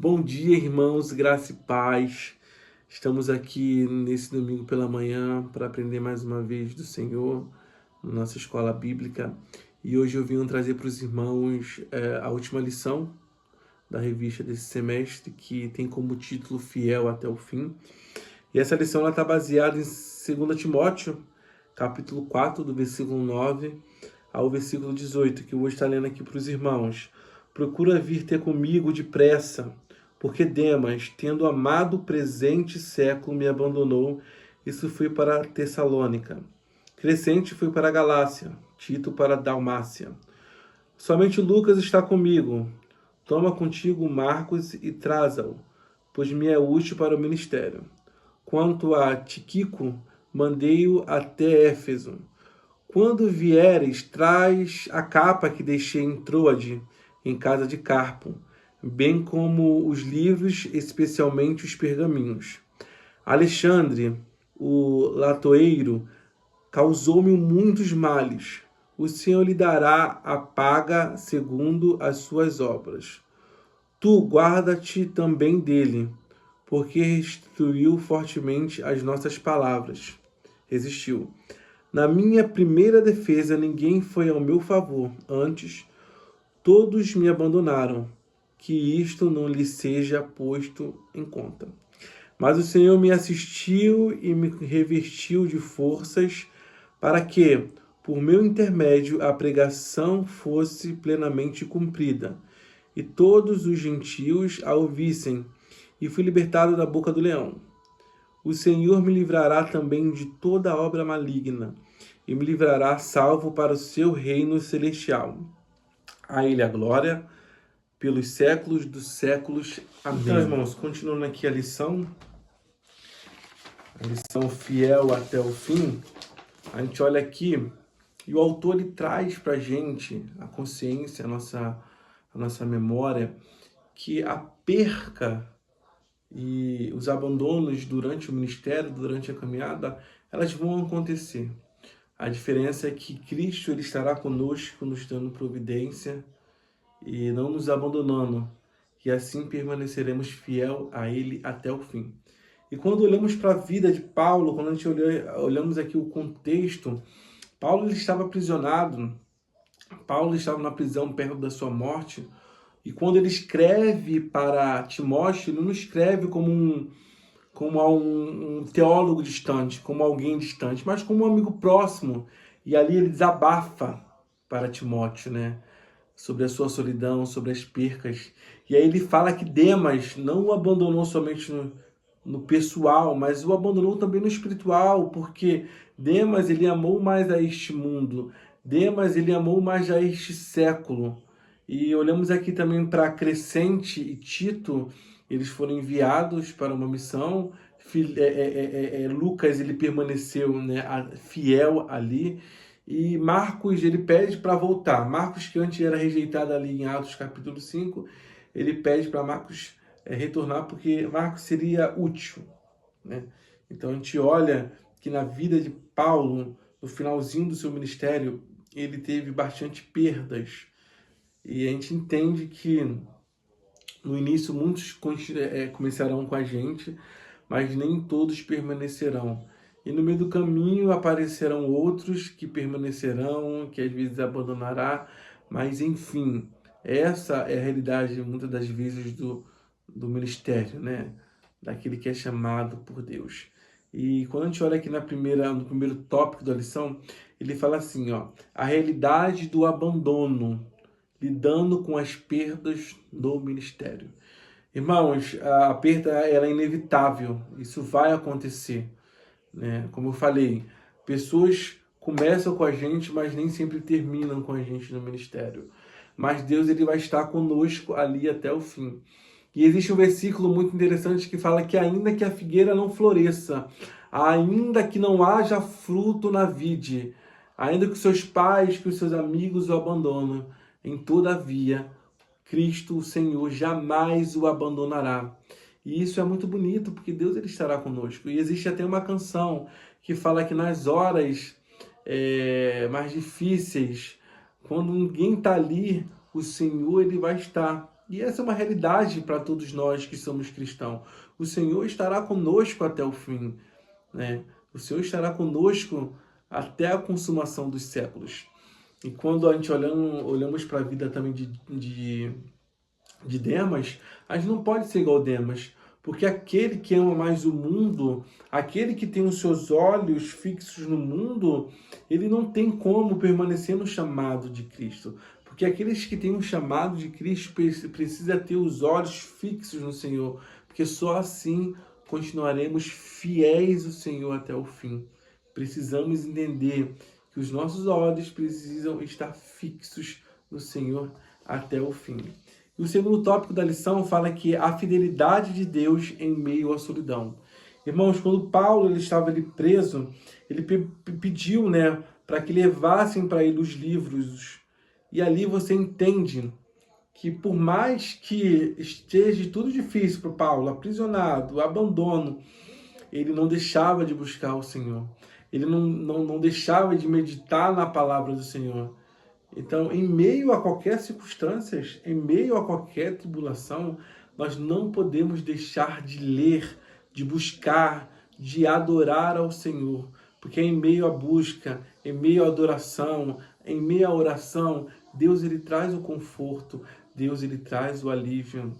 Bom dia, irmãos, graça e paz. Estamos aqui nesse domingo pela manhã para aprender mais uma vez do Senhor, na nossa escola bíblica. E hoje eu vim trazer para os irmãos a última lição da revista desse semestre, que tem como título Fiel até o Fim. E essa lição está baseada em 2 Timóteo, capítulo 4, do versículo 9 ao versículo 18, que eu vou estar lendo aqui para os irmãos. Procura vir ter comigo depressa, porque Demas, tendo amado o presente século, me abandonou. Isso foi para Tessalônica. Crescente foi para a Galácia, Tito para a Dalmácia. Somente Lucas está comigo. Toma contigo Marcos e traza-o, pois me é útil para o ministério. Quanto a Tíquico, mandei-o até Éfeso. Quando vieres, traz a capa que deixei em Troade, em casa de Carpo, bem como os livros, especialmente os pergaminhos. Alexandre, o latoeiro, causou-me muitos males. O Senhor lhe dará a paga segundo as suas obras. Tu guarda-te também dele, porque restituiu fortemente as nossas palavras. Resistiu. Na minha primeira defesa, ninguém foi ao meu favor. Antes, todos me abandonaram. Que isto não lhe seja posto em conta. Mas o Senhor me assistiu e me revestiu de forças para que, por meu intermédio, a pregação fosse plenamente cumprida, e todos os gentios a ouvissem, e fui libertado da boca do leão. O Senhor me livrará também de toda obra maligna, e me livrará salvo para o seu reino celestial. A ele a glória, pelos séculos dos séculos. Amém. Então, irmãos, continuando aqui a lição fiel até o fim, a gente olha aqui, e o autor ele traz para a gente a consciência, a nossa memória, que a perca e os abandonos durante o ministério, durante a caminhada, elas vão acontecer. A diferença é que Cristo ele estará conosco, nos dando providência e não nos abandonando. E assim permaneceremos fiel a Ele até o fim. E quando olhamos para a vida de Paulo, quando a gente olhamos aqui o contexto, Paulo ele estava aprisionado, Paulo estava na prisão perto da sua morte. E quando ele escreve para Timóteo, ele não escreve como um teólogo distante, como alguém distante, mas como um amigo próximo. E ali ele desabafa para Timóteo, né? Sobre a sua solidão, sobre as percas. E aí ele fala que Demas não o abandonou somente no pessoal, mas o abandonou também no espiritual, porque Demas ele amou mais a este mundo, Demas ele amou mais a este século. E olhamos aqui também para Crescente e Tito, eles foram enviados para uma missão. Lucas ele permaneceu, né, fiel ali. E Marcos ele pede para voltar. Marcos, que antes era rejeitado ali em Atos capítulo 5, ele pede para Marcos retornar, porque Marcos seria útil, né? Então a gente olha que na vida de Paulo, no finalzinho do seu ministério, ele teve bastante perdas. E a gente entende que no início muitos começarão com a gente, mas nem todos permanecerão. E no meio do caminho aparecerão outros que permanecerão, que às vezes abandonará, mas enfim, essa é a realidade muitas das vezes do ministério, né? Daquele que é chamado por Deus. E quando a gente olha aqui no primeiro tópico da lição, ele fala assim, ó, a realidade do abandono, lidando com as perdas do ministério. Irmãos, a perda ela é inevitável, isso vai acontecer, né? Como eu falei, pessoas começam com a gente, mas nem sempre terminam com a gente no ministério. Mas Deus ele vai estar conosco ali até o fim. E existe um versículo muito interessante que fala que ainda que a figueira não floresça, ainda que não haja fruto na vide, ainda que os seus pais, que os seus amigos o abandonam, todavia, Cristo, o Senhor, jamais o abandonará. E isso é muito bonito, porque Deus ele estará conosco. E existe até uma canção que fala que nas horas mais difíceis, quando ninguém está ali, o Senhor ele vai estar. E essa é uma realidade para todos nós que somos cristãos. O Senhor estará conosco até o fim, né? O Senhor estará conosco até a consumação dos séculos. E quando a gente olhamos para a vida também de Demas, a gente não pode ser igual Demas, porque aquele que ama mais o mundo, aquele que tem os seus olhos fixos no mundo, ele não tem como permanecer no chamado de Cristo. Porque aqueles que têm um chamado de Cristo precisa ter os olhos fixos no Senhor, porque só assim continuaremos fiéis ao Senhor até o fim. Precisamos entender que os nossos olhos precisam estar fixos no Senhor até o fim. E o segundo tópico da lição fala que a fidelidade de Deus em meio à solidão. Irmãos, quando Paulo ele estava ali preso, ele pediu, né, para que levassem para ele os livros. E ali você entende que por mais que esteja tudo difícil para Paulo, aprisionado, abandono, ele não deixava de buscar o Senhor. Ele não deixava de meditar na palavra do Senhor. Então, em meio a qualquer circunstância, em meio a qualquer tribulação, nós não podemos deixar de ler, de buscar, de adorar ao Senhor. Porque em meio à busca, em meio à adoração, em meio à oração, Deus ele traz o conforto, Deus ele traz o alívio.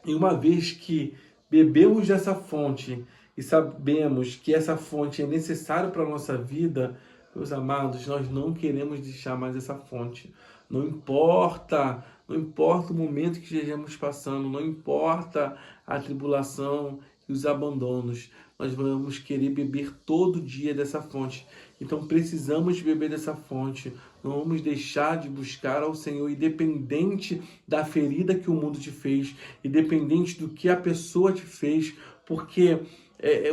E uma vez que bebemos dessa fonte e sabemos que essa fonte é necessária para a nossa vida, meus amados, nós não queremos deixar mais essa fonte. Não importa o momento que estejamos passando, não importa a tribulação e os abandonos, nós vamos querer beber todo dia dessa fonte. Então precisamos beber dessa fonte. Não vamos deixar de buscar ao Senhor, independente da ferida que o mundo te fez, independente do que a pessoa te fez, porque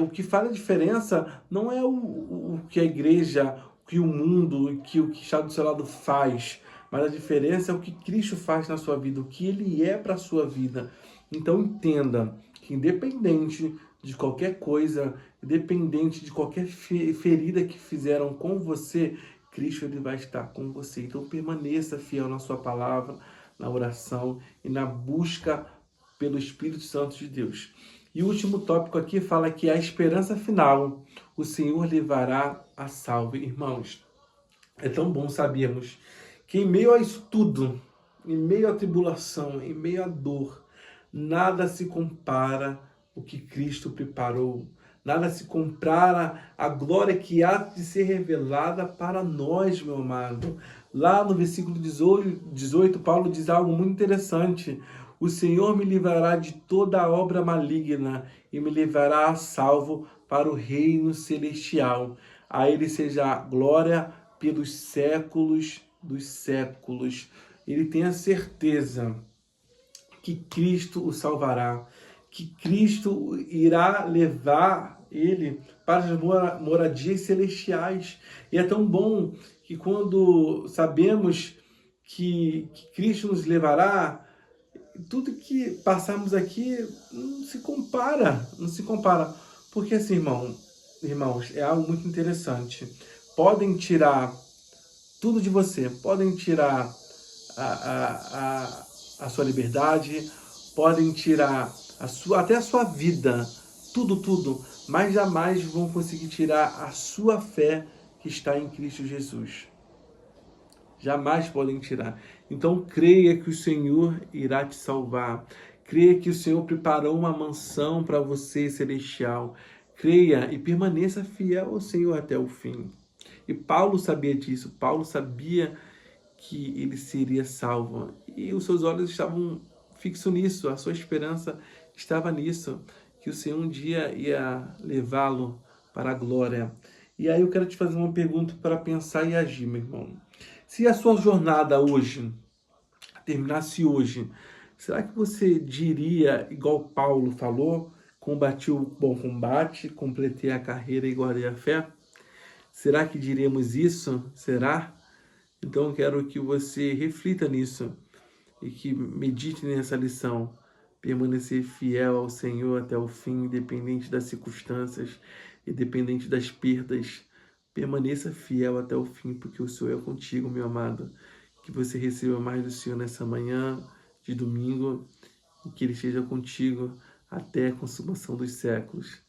o que faz a diferença não é o que a igreja, o que o mundo, o que está do seu lado faz, mas a diferença é o que Cristo faz na sua vida, o que Ele é para a sua vida. Então entenda que independente de qualquer coisa, independente de qualquer ferida que fizeram com você, Cristo ele vai estar com você. Então permaneça fiel na sua palavra, na oração e na busca pelo Espírito Santo de Deus. E o último tópico aqui fala que a esperança final o Senhor levará a salvo. Irmãos, é tão bom sabermos que em meio a isso tudo, em meio à tribulação, em meio à dor, nada se compara o que Cristo preparou. Nada se compara à glória que há de ser revelada para nós, meu amado. Lá no versículo 18, Paulo diz algo muito interessante. O Senhor me livrará de toda obra maligna e me levará a salvo para o reino celestial. A Ele seja a glória pelos séculos dos séculos. Ele tem a certeza que Cristo o salvará, que Cristo irá levar ele para as moradias celestiais. E é tão bom que quando sabemos que Cristo nos levará, tudo que passamos aqui não se compara, não se compara. Porque assim, irmãos, é algo muito interessante. Podem tirar tudo de você, podem tirar a sua liberdade, podem tirar até a sua vida, tudo, mas jamais vão conseguir tirar a sua fé que está em Cristo Jesus. Jamais podem tirar. Então creia que o Senhor irá te salvar. Creia que o Senhor preparou uma mansão para você celestial. Creia e permaneça fiel ao Senhor até o fim. E Paulo sabia disso. Paulo sabia que ele seria salvo. E os seus olhos estavam fixos nisso. A sua esperança estava nisso. Que o Senhor um dia ia levá-lo para a glória. E aí eu quero te fazer uma pergunta para pensar e agir, meu irmão. Se a sua jornada hoje terminasse hoje, será que você diria, igual Paulo falou, combati o bom combate, completei a carreira e guardei a fé? Será que diríamos isso? Será? Então eu quero que você reflita nisso e que medite nessa lição. Permanecer fiel ao Senhor até o fim, independente das circunstâncias, independente das perdas. Permaneça fiel até o fim, porque o Senhor é contigo, meu amado. Que você receba mais do Senhor nessa manhã, de domingo e que Ele esteja contigo até a consumação dos séculos.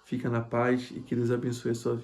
Fica na paz e que Deus abençoe a sua vida.